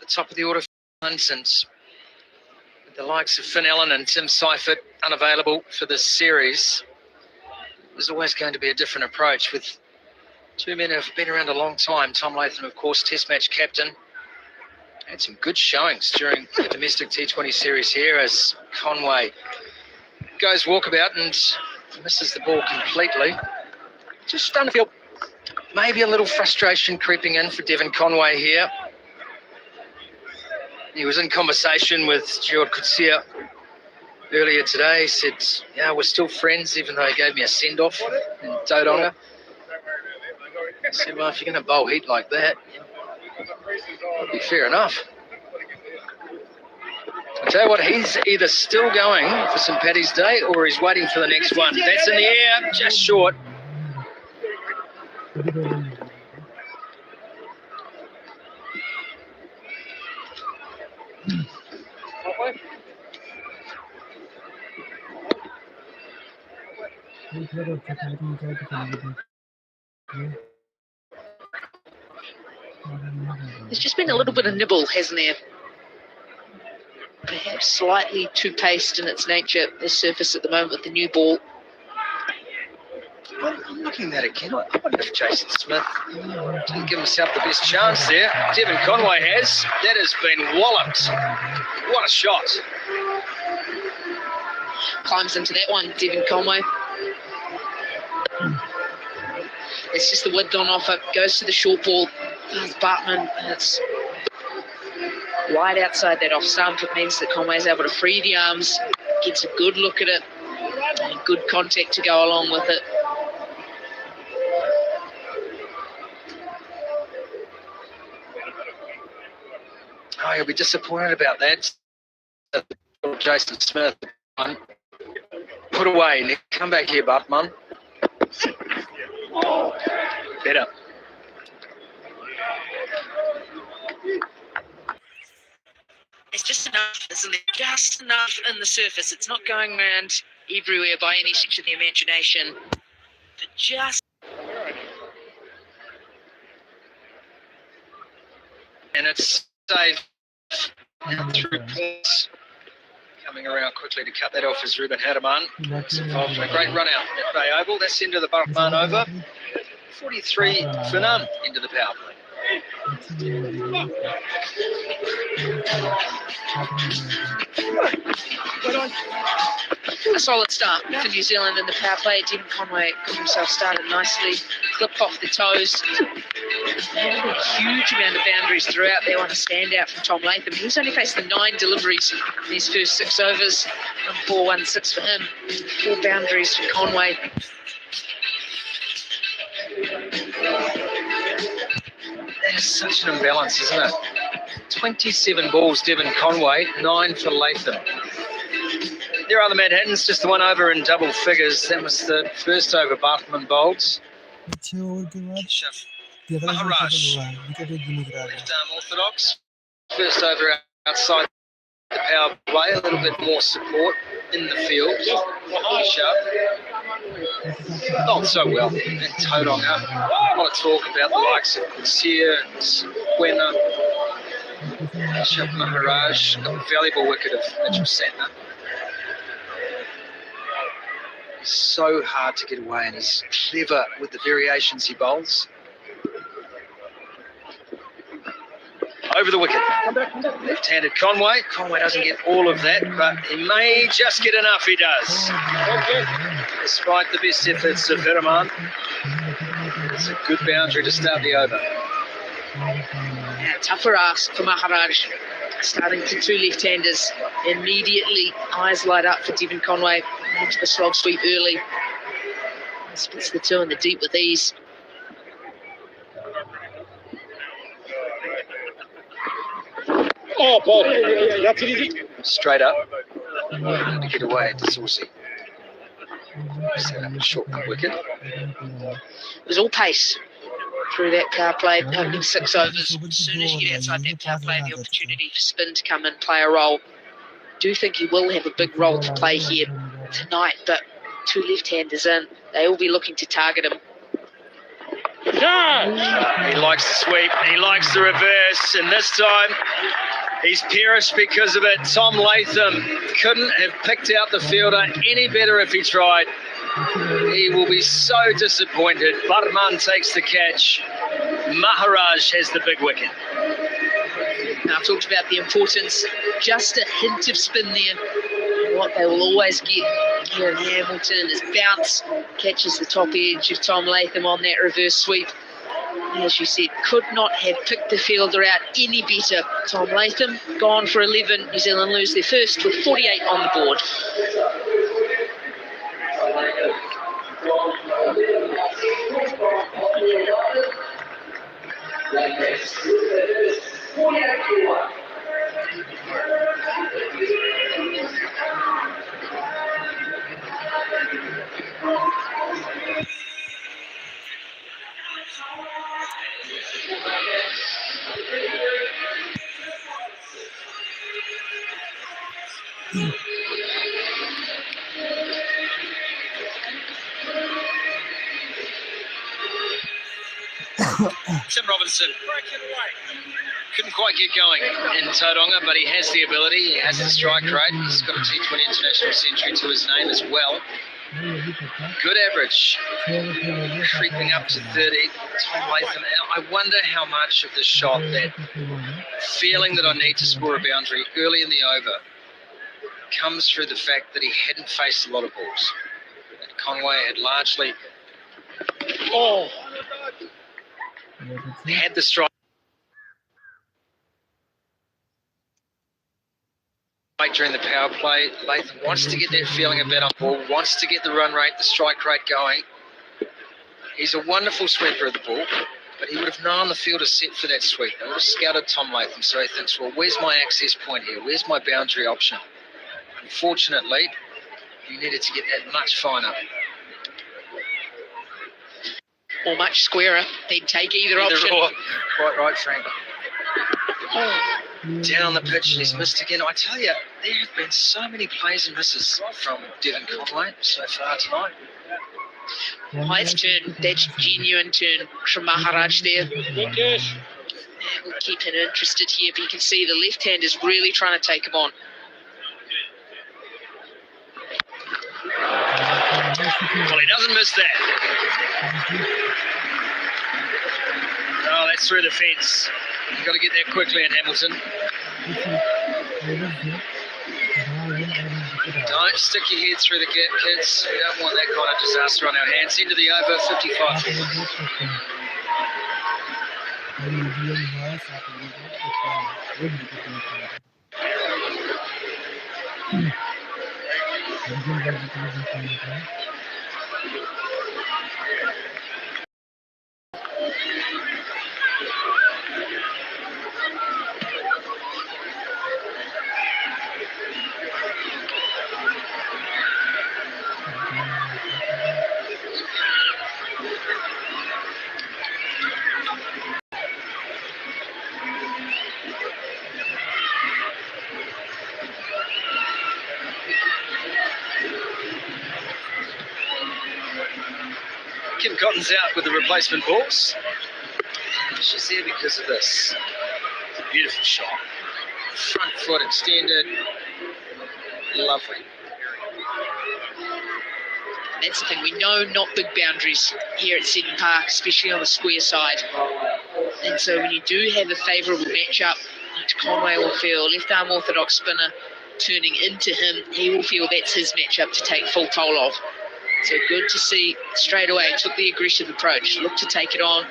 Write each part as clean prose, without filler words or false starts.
top of the order for instance, with the likes of Finn Allen and Tim Seifert unavailable for this series, there's always going to be a different approach with two men who have been around a long time. Tom Latham, of course, Test match captain. Had some good showings during the domestic T20 series here as Conway goes walkabout and misses the ball completely. Just starting to feel maybe a little frustration creeping in for Devon Conway here. He was in conversation with Gerard Coetzee earlier today. He said, yeah, we're still friends, even though he gave me a send-off in Tauranga. I said, well, if you're going to bowl heat like that, it'll be fair enough. I tell you what, he's either still going for St. Paddy's Day or he's waiting for the next one. That's in the air, just short. There's just been a little bit of nibble, hasn't there? Perhaps slightly too paced in its nature, the surface at the moment with the new ball. I'm looking at that again. I wonder if Jason Smith didn't give himself the best chance there. Devon Conway has. That has been walloped. What a shot. Climbs into that one, Devon Conway. It's just the wind on offer. Goes to the short ball. Bartman, it's wide outside that off stump. It means that Conway's able to free the arms, gets a good look at it, and good contact to go along with it. Oh, he'll be disappointed about that. Jason Smith, put away. Come back here, Bartman. Better. It's just enough, isn't it? Just enough in the surface. It's not going around everywhere by any stretch of the imagination. But just... And it's safe through points. Coming around quickly to cut that off is Ruben Harriman. He's involved in a great run out at Bay Oval. That's into the Bartman over. 43 for none into the power play. A solid start for New Zealand in the power play. Devon Conway got himself started nicely, clipped off the toes. Had a huge amount of boundaries throughout there on a standout from Tom Latham. He's only faced the 9 deliveries in his first 6 overs. 4-1-6 for him. 4 boundaries for Conway. That is such an imbalance, isn't it? 27 balls, Devon Conway, 9 for Latham. There are the Manhattans, just the one over in double figures. That was the first over Bartman bowls. Maharaj, left arm orthodox. First over outside the power play, a little bit more support in the field. Not so well in Tauranga. I want to talk about the likes of Coetzee and Wena. Maharaj got the valuable wicket of Mitchell Santner. He's so hard to get away and he's clever with the variations he bowls. Over the wicket. Left-handed Conway. Conway doesn't get all of that, but he may just get enough, he does. Despite the best efforts of Harriman. It's a good boundary to start the over. Yeah, tougher ask for Maharaj. Starting to 2 left-handers. Immediately, eyes light up for Devon Conway. Into the slog sweep early. Splits the 2 in the deep with ease. Oh, ball. That's easy. Straight up. To get away to Saucy. Set up a shortcut wicket. It was all pace through that power play, opening 6 overs. As soon as you get outside that power play, the opportunity for spin to come and play a role. Do think he will have a big role to play here tonight, but 2 left-handers in, they will be looking to target him. He likes the sweep, he likes the reverse, and this time he's perished because of it. Tom Latham couldn't have picked out the fielder any better if he tried. He will be so disappointed. Barman takes the catch. Maharaj has the big wicket. Now, I've talked about the importance, just a hint of spin there. What they will always get here in Hamilton is bounce, catches the top edge of Tom Latham on that reverse sweep. As you said, could not have picked the fielder out any better. Tom Latham gone for 11. New Zealand lose their first with 48 on the board. Tim Robinson couldn't quite get going in Tauranga, but he has the ability, he has the strike rate, he's got a T20 international century to his name as well. Good average, creeping up to 30. Tom Latham, I wonder how much of the shot, that feeling that I need to score a boundary early in the over, comes through the fact that he hadn't faced a lot of balls. And Conway had largely had the strike during the power play. Latham wants to get that feeling of bat on ball, wants to get the run rate, the strike rate going. He's a wonderful sweeper of the ball, but he would have known the field is set for that sweep. They would have scouted Tom Latham, so he thinks, well, where's my access point here? Where's my boundary option? Unfortunately, he needed to get that much finer. Or much squarer. They'd take either option. Or. Quite right, Frank. Down the pitch, he's missed again. I tell you, there have been so many plays and misses from Devon Conway so far tonight. Nice turn. That's genuine turn from Maharaj there. And we'll keep him interested here, but you can see the left hand is really trying to take him on. Well, he doesn't miss that. Oh, that's through the fence. You've got to get there quickly in Hamilton. Don't stick your head through the gap, kids. We don't want that kind of disaster on our hands. Into the over, 55. Kim Cotton's out with the replacement balls. She's there because of this. It's a beautiful shot. Front foot extended. Lovely. That's the thing. We know not big boundaries here at Seton Park, especially on the square side. And so when you do have a favourable matchup, which Conway will feel, left-arm orthodox spinner turning into him, he will feel that's his matchup to take full toll of. So good to see straight away, took the aggressive approach, looked to take it on,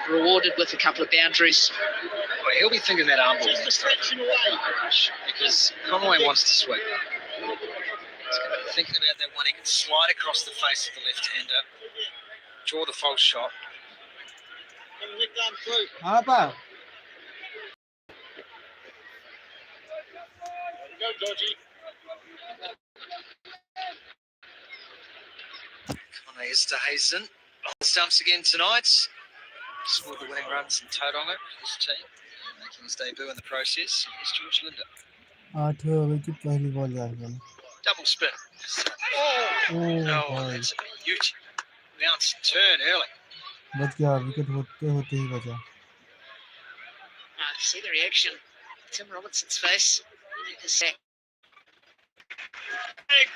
rewarded with a couple of boundaries. Well, he'll be thinking that arm ball next time, because Conway wants to sweep. He's going to be thinking about that one. He can slide across the face of the left-hander, draw the false shot. Apa? Go, Georgie. Conway is to Hazen. On the stumps again tonight. Scored the winning runs in Tauranga, his team, making his debut in the process. Here's George Linder. 8 wicket पहली ball जाएगी. Double spin. Oh, That's a beauty. Bounce and turn early. बच गया wicket होते होते ही बचा See the reaction. Tim Robinson's face. His sack.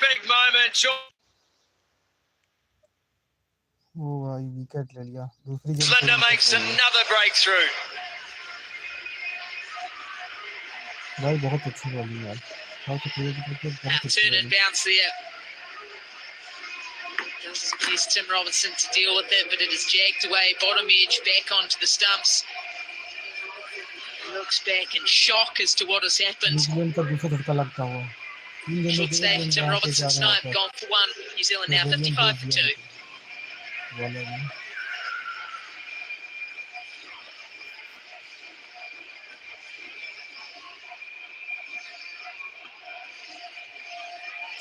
Big moment. ओ भाई wicket ले लिया दूसरी गेंद Linda makes another breakthrough. भाई बहुत अच्छी बॉलिंग यार बहुत अच्छी बहुत अच्छी Turn and bounce there. Doesn't use Tim Robinson to deal with it, but it is jagged away, bottom edge, back onto the stumps. Looks back in shock as to what has happened. New Zealand का दूसरा झटका लगता हुआ Short stay for Tim Robinson tonight, gone for one. New Zealand now 55 for 2.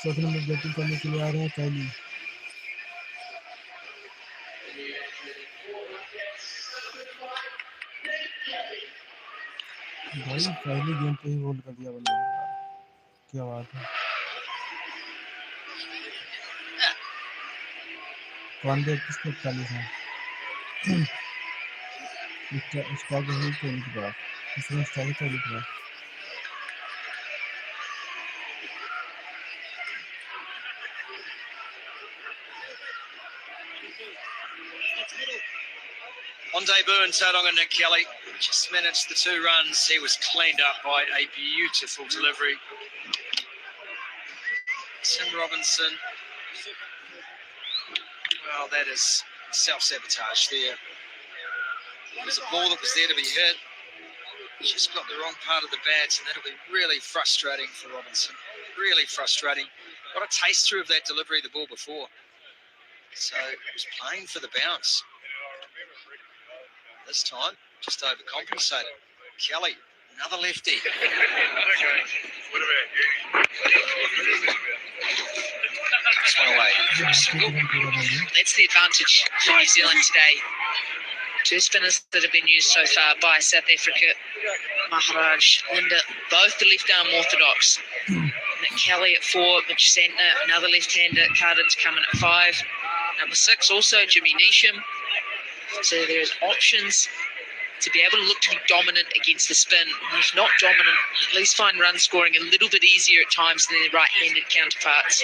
चौथे number batting करने के लिए आ रहे हैं कैली भाई पहली गेम पे ही गोल कर दिया बंदे ने क्या बात है कौन दे किसको 41 है स्ट्राइक है तो उनकी बात इसमें स्ट्राइक है लिखा On debut in Tauranga, Nick Kelly just managed the 2 runs. He was cleaned up by a beautiful delivery. Tim Robinson. Well, that is self-sabotage there. It was a ball that was there to be hit. Just got the wrong part of the bat, and that'll be really frustrating for Robinson. Really frustrating. Got a taster of that delivery the ball before. So it was playing for the bounce. This time, just overcompensated. Kelly, another lefty. This one away. Single. That's the advantage for New Zealand today. 2 spinners that have been used so far by South Africa. Maharaj, Linda, both the left-arm orthodox. Nick Kelly at 4, Mitch Santner, another left-hander. Cardin's coming at 5. Number 6, also Jimmy Neesham. So there's options to be able to look to be dominant against the spin. If not dominant, at least find run scoring a little bit easier at times than their right-handed counterparts.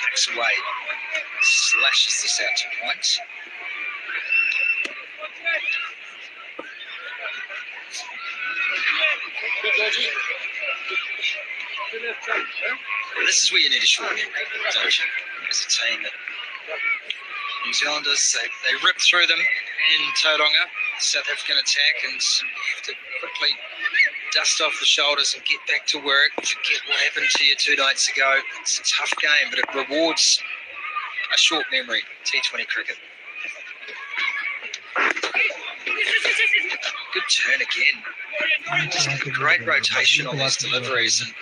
Backs away. Slashes this out to points. This is where you need a short memory, don't you? As a team, that New Zealanders, they rip through them in Tauranga, South African attack, and have to quickly dust off the shoulders and get back to work, forget what happened to you 2 nights ago. It's a tough game, but it rewards a short memory, T20 cricket. Good turn again. Just a great rotation on these deliveries, and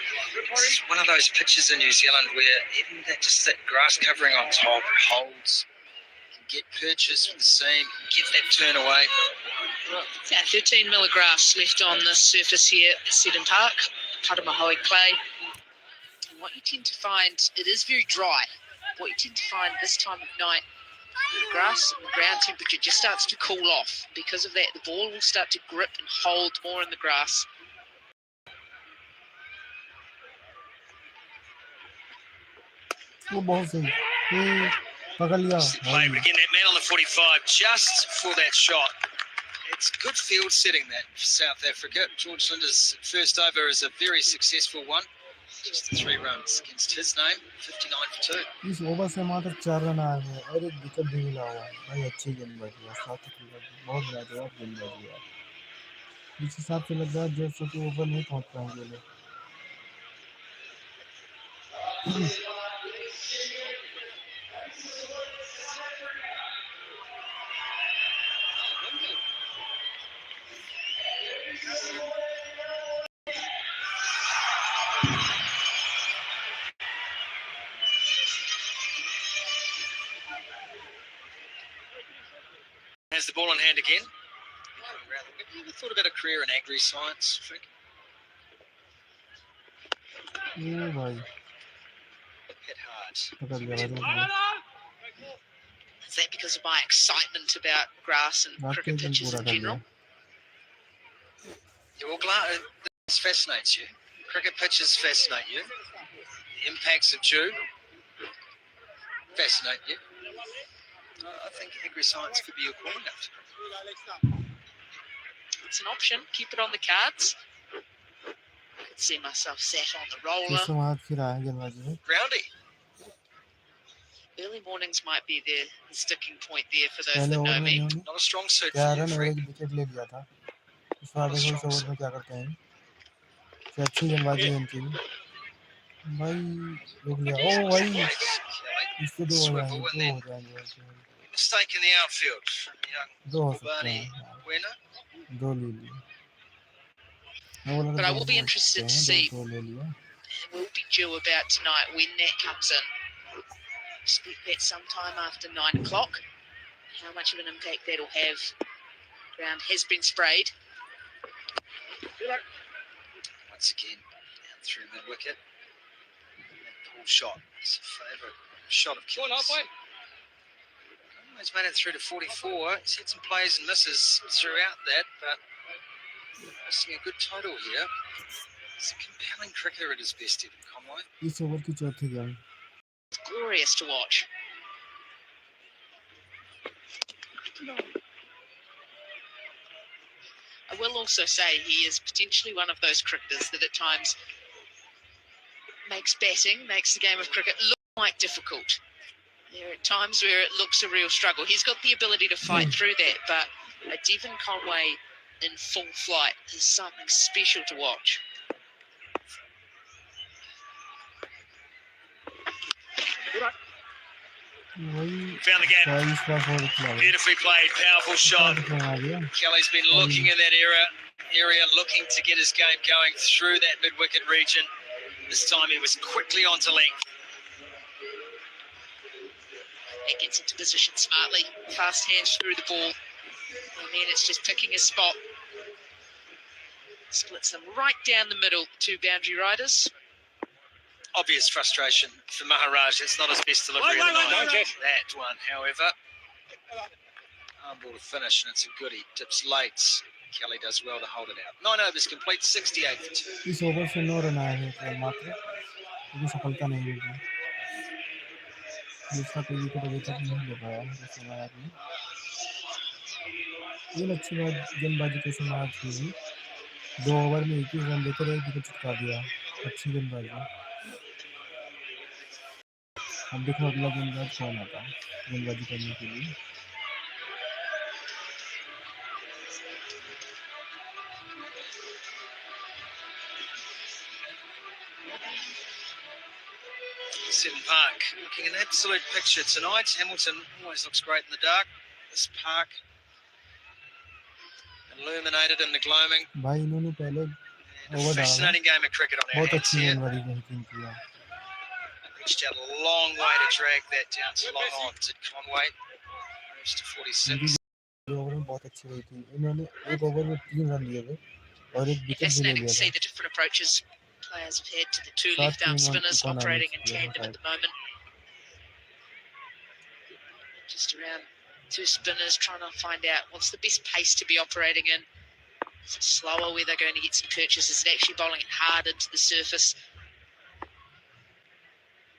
it's one of those pitches in New Zealand where even that grass covering on top holds. You can get purchase with the seam, get that turn away. Yeah, 13 milligraphs left on this surface here at Seddon Park, Paramahoe clay. And what you tend to find, it is very dry. What you tend to find this time of night, the grass and the ground temperature just starts to cool off. Because of that, the ball will start to grip and hold more in the grass. वो बहुत सही पकड़ लिया Play, but again, that man on the 45 just for that shot. It's good field setting that for South Africa. George Linda's first over is a very successful one. Just 3 runs against his name, 59 for 2. इस over से मात्र 4 run आए हैं और एक wicket भी मिला हुआ भाई अच्छी गेंदबाजी है साथ बहुत लाजवाब गेंदबाजी है इस हिसाब से लग रहा है जैसे कि ओवर नहीं पहुंच पाएंगे लोग Has the ball in hand again. Have you ever thought about a career in agri-science, Frank? ओ भाई hit hard. पकड़ लिया भाई तुमने Is that because of my excitement about grass and आपके cricket एकदम pitches पूरा in कर लिया general? Yeah, well, this fascinates you. Cricket pitches fascinate you. The impacts of dew fascinate you. I think agri-science could be your calling out. It's an option. Keep it on the cards. I could see myself sat on the roller. किस समाज की राह है गेंदबाजी में Groundy. Early mornings might be the sticking point there for those पहले that over know में me. इन्होंने Not a strong suit for 11 you, run और Frank. एक विकेट ले लिया था इस बार देखो इस ओवर में क्या करते हैं कि अच्छी गेंदबाजी है इनकी भाई रोक लिया ओ भाई Kelly. इससे दो हो Swivel जाएंगे and दो then हो जाएंगे mistake in the outfield from young दो हो सकते Barney हैं winner. दो ले लिए But I will be interested to see दो ले लिया will be due about tonight when that comes in. Expect that sometime after 9 o'clock. How much of an impact that'll have. Ground has been sprayed. Once again, down through mid wicket. Pull shot. It's a favourite shot of Kelly's. He's made it through to 44. He's had some plays and misses throughout that, but missing a good total here. It's a compelling cricketer at his best, Stephen Conway. इस over की चौथी गेंद It's glorious to watch. I will also say he is potentially one of those cricketers that at times makes the game of cricket look quite difficult. There are times where it looks a real struggle. He's got the ability to fight through that, but a Devon Conway in full flight is something special to watch. वही Found the gap. 22 bar four खिला Beautifully played, powerful shot. आ गया Kelly's been looking in that area, looking to get his game going through that mid-wicket region. This time he was quickly onto length. He gets into position smartly, fast hands through the ball, and then it's just picking his spot. Splits them right down the middle, two boundary riders. Obvious frustration for Maharaj. It's not his best delivery of the night. That one, however, arm ball to finish, and it's a goodie. Tips late. Kelly does well to hold it out. 9 overs complete, 68 for 2. इस over से 9 run आए हैं मात्र लेकिन सफलता नहीं मिली दूसरा कोई विकेट अभी तक नहीं ले पाया इस मैच में ये अच्छी बात गेंदबाजी के समाज की भी 2 ओवर में 21 रन लेकर एक विकेट चुका दिया अच्छी गेंदबाजी अब देखो अगला गेंदबाज कौन आता है गेंदबाजी करने के लिए Seton Park looking an absolute picture tonight. Hamilton always looks great in the dark. This park illuminated in the gloaming. भाई इन्होंने पहले And a fascinating game of cricket on our बहुत hands अच्छी here. गेंदबाजी की है Reached out a long way to drag that down to long on. Did Conway. Moves to 46. Over में बहुत अच्छी रही थी इन्होंने एक ओवर में 3 रन लिए थे और एक विकेट भी ले Fascinating लिया to था see the different approaches players have had to the two Start left arm team on spinners economics, operating in yeah, tandem right. at the moment. Just around two spinners trying to find out what's the best pace to be operating in. Is it slower where they're going to get some purchase? Is it actually bowling it hard into the surface?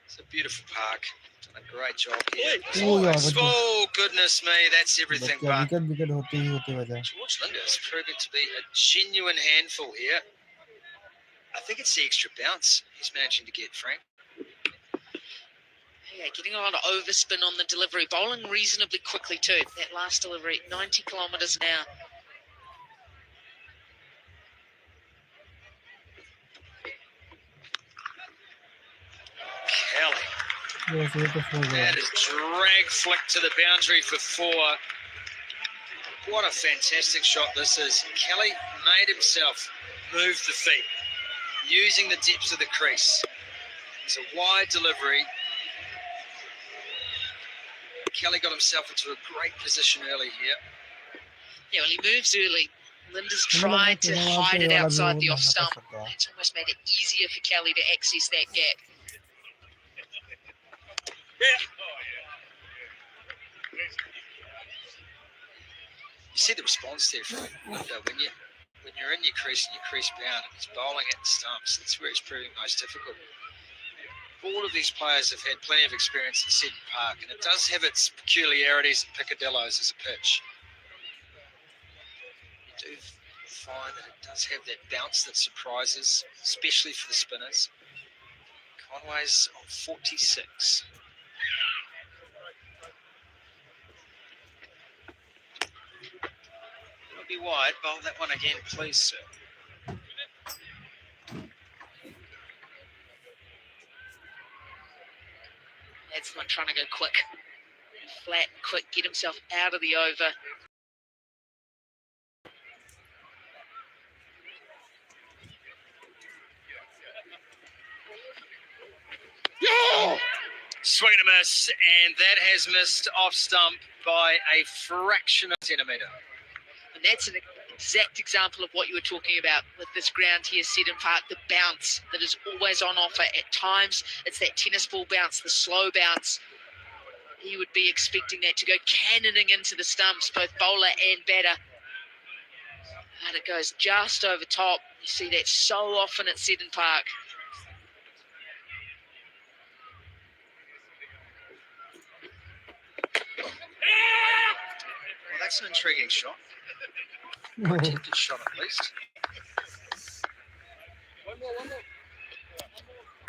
It's a beautiful park. Done a great job here. Oh, yeah, but- Oh, goodness me. That's everything but. Wicket होते वजह George Linder is proving to be a genuine handful here. I think it's the extra bounce he's managing to get, Frank. Yeah, getting a lot of overspin on the delivery. Bowling reasonably quickly too. That last delivery, 90 kilometres an hour. Kelly. That is drag flick to the boundary for 4. What a fantastic shot this is. Kelly made himself move the feet, using the depths of the crease. It's a wide delivery. Kelly got himself into a great position early here. Yeah, well, he moves early. Linda's tried to hide it outside the off stump. It's almost made it easier for Kelly to access that gap. You see the response there from Linda when you're in your crease and your crease bound and he's bowling at the stumps. That's where it's proving most difficult. All of these players have had plenty of experience at Seton Park, and it does have its peculiarities and picadillos as a pitch. You do find that it does have that bounce that surprises, especially for the spinners. Conway's on 46. It'll be wide. Bowl that one again, please, sir. That's not trying to go quick. Flat, quick, get himself out of the over. Oh! Swing and a miss, and that has missed off stump by a fraction of a centimetre. And that's an exact example of what you were talking about with this ground here, Seton Park, the bounce that is always on offer. At times, it's that tennis ball bounce, the slow bounce. He would be expecting that to go cannoning into the stumps, both bowler and batter. And it goes just over top. You see that so often at Seton Park. Well, that's an intriguing shot. Protected shot at least. One more.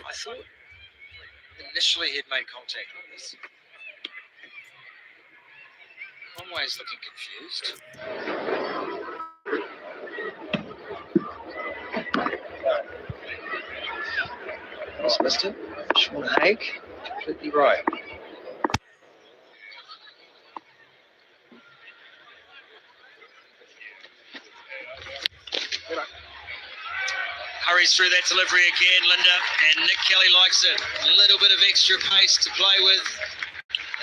I thought initially he'd made contact with this. Conway's looking confused. He's missed it. Sean Haig, completely right. Hurries through that delivery again, Linda, and Nick Kelly likes it. A little bit of extra pace to play with.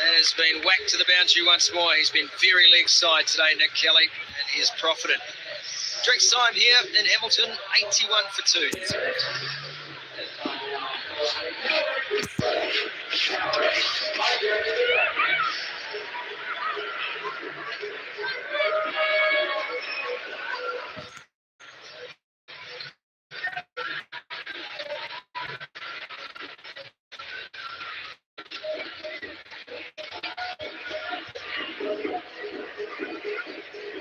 That has been whacked to the boundary once more. He's been very leg side today, Nick Kelly, and he has profited. Drinks time here in Hamilton, 81 for 2.